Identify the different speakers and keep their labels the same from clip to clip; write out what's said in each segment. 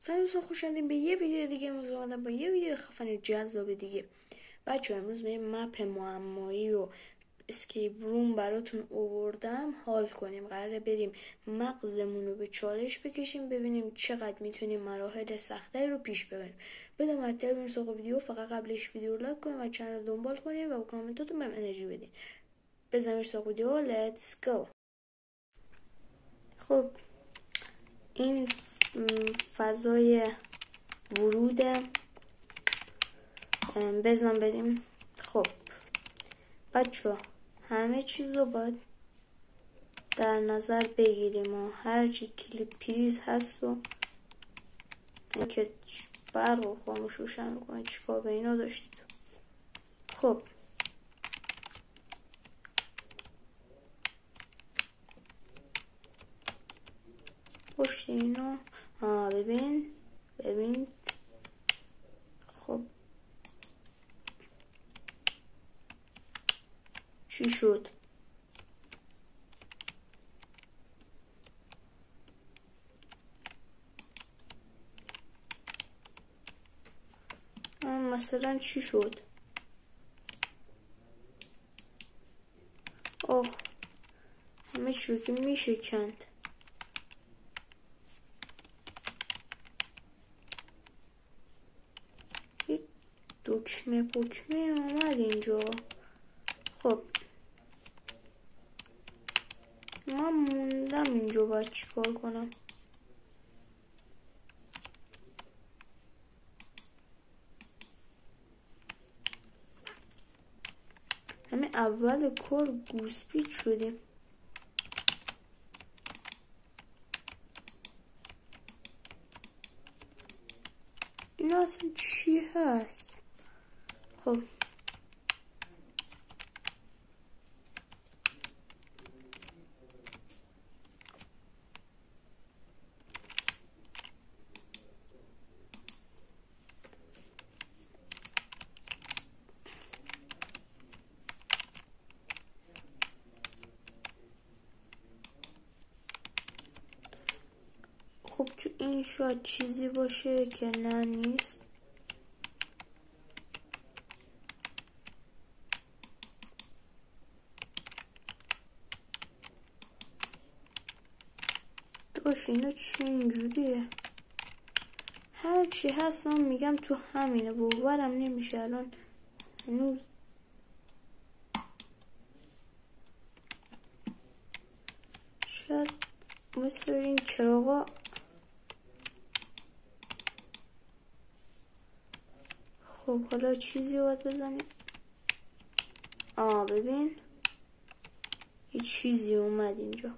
Speaker 1: سلام دوستان، خوش اومدین به یه ویدیو دیگه. امروز اومدم با یه ویدیو خفن جذاب دیگه. بچه‌ها امروز به مپ معمایی و اسکیپ روم براتون آوردم. حال کنیم، قراره بریم مغزمون رو به چالش بکشیم، ببینیم چقدر میتونیم مراحل سخت‌تری رو پیش ببریم. بدون مطلب بریم سراغ ویدیو. فقط قبلش ویدیو رو لایک کنید و چنل رو دنبال کنید و با کامنتاتون بهم انرژی بدین. بزنیم سراغ ویدیو. لیتس گو. خب این فضای وروده، بزن بریم. خب بچه همه چیز رو باید در نظر بگیریم و هرچی کلید پریز هست و که برق رو خاموش روشن میکنه چیکار به اینا داشتید. خب پشت اینا ببین. خب چی شد؟ مثلا چی شد؟ آخ همه چی که میشه کند. یک دکمه اومد اینجا. خب من موندم اینجا، باید چیکار کنم؟ همه اول کار گوسپید شدیم. اینا اصلا چی هست؟ خب تو این شاید چیزی باشه که نه نیست. داشت اینا چی اینجوریه؟ هرچی هست من میگم تو همینه، باورم نمیشه الان هنوز شاید مثل این چراغا. خب حالا چیزی باید بزنیم. ببین یه چیزی اومد اینجا.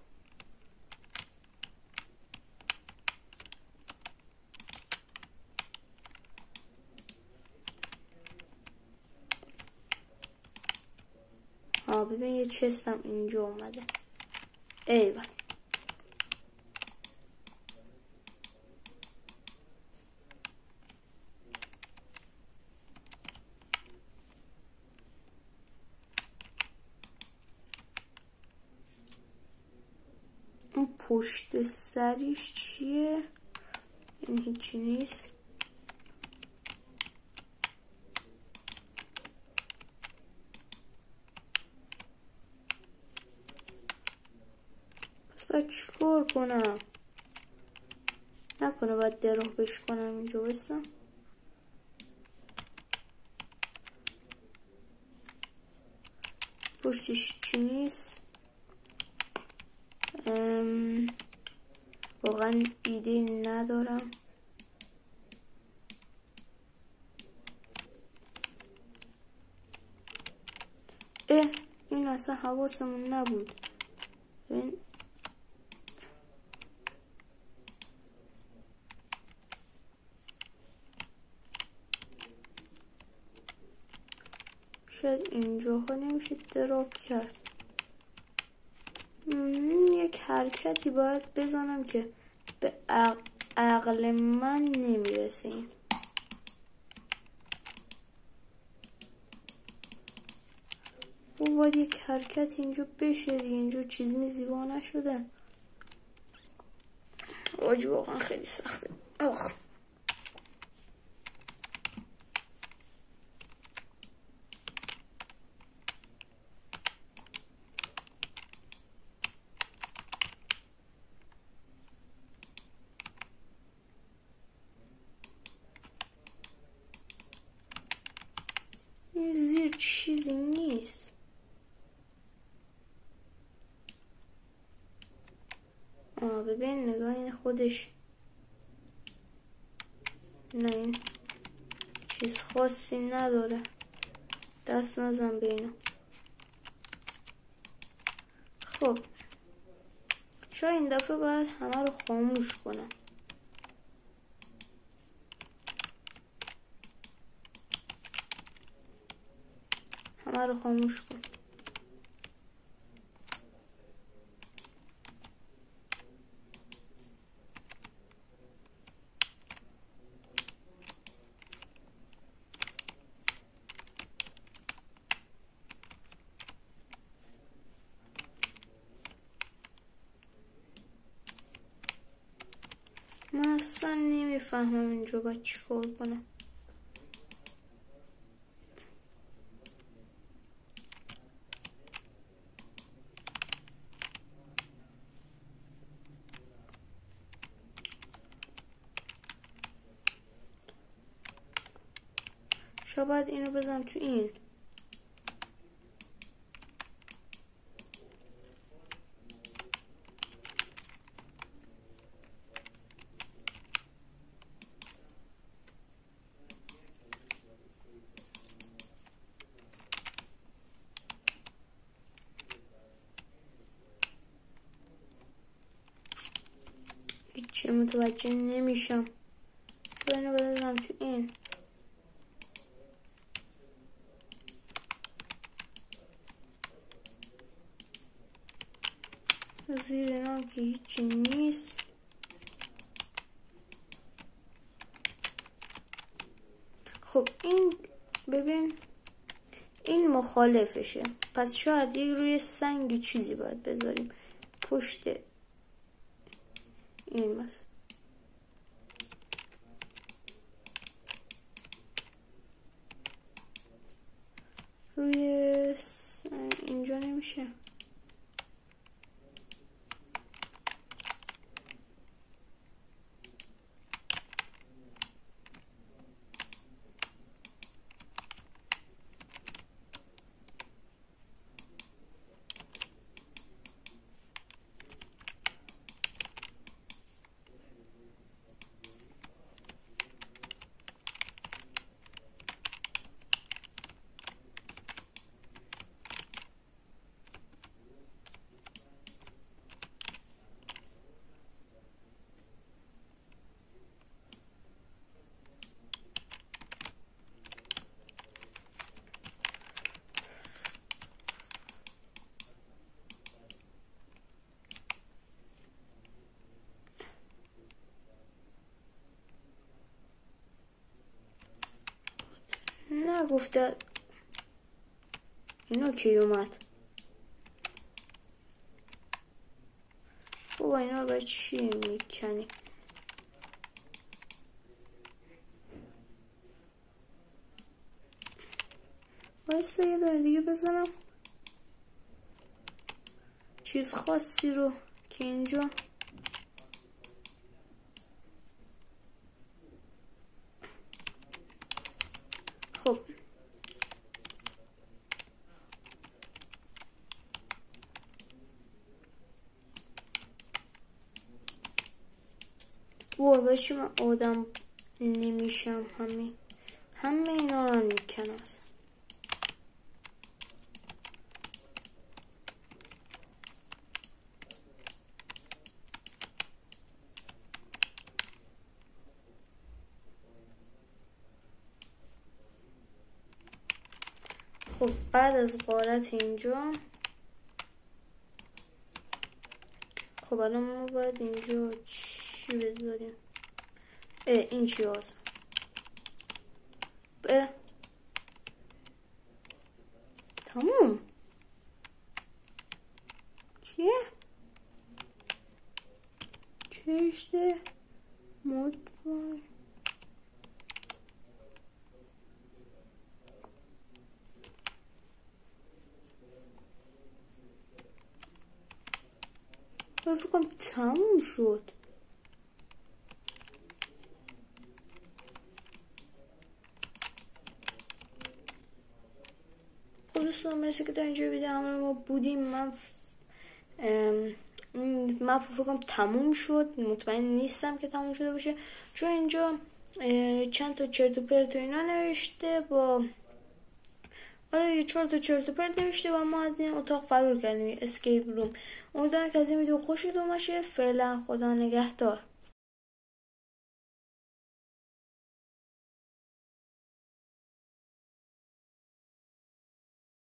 Speaker 1: ببین یه چستم اینجا اومده. ایوان اون پشت سریش چیه؟ این هیچی نیست. پس باید چیکار کنم؟ نکنه باید دراه بش کنم اینجا بستم. پشتش چی نیست. واقعا ایده ندارم. این اصلا حواسمون نبود. این شاید اینجاها نمیشه دراب کرد. یک حرکتی باید بزنم که به عقل من نمیرسه. این باید یک حرکت اینجا بشه دیگه. اینجا چیز میزیبا نشده. واقعا خیلی سخته. خودش. نه این چیز خاصی نداره، دست نزن به اینا. خب شاید این دفعه باید همه رو خاموش کنم. همه رو خاموش کن. من اصلا نمیفهمم اینجا باید چی کار کنم. شاید اینو بزنم تو این. هیچی متوجه نمیشم. اینو بزنم تو این. زیر اینا که هیچی نیست. خب این ببین این مخالفشه، پس شاید یک روی سنگی چیزی باید بذاریم پشت این مثلا. روی اینجا نمیشه. نگفته اینا کی اومد؟ بابا اینا رو باید چی میکنی؟ بایسته یه داره دیگه بزنم چیز خاصی رو که اینجا خب وای چی من آدم نمیشم. همه اینا رو میکنم اصلا. خب بعد از غارت اینجا خب الان ما باید اینجا چی بذاریم؟ این چی هست؟ تموم چیه؟ چشته مود بای فکر کنم تموم شد. خب دوستان مرسی که تا اینجا ویدیو همراه ما بودیم. من مپ فکر کنم تموم شد، مطمئن نیستم که تموم شده باشه، چون اینجا چند تا چرت و پرت و اینا نوشته با آره 4 تا چرت و پرت نوشته و ما از این اتاق فرار کردیم، اسکیپ روم. امیدوارم که از این ویدیو خوشتون باشه. فعلا خدا نگهدار.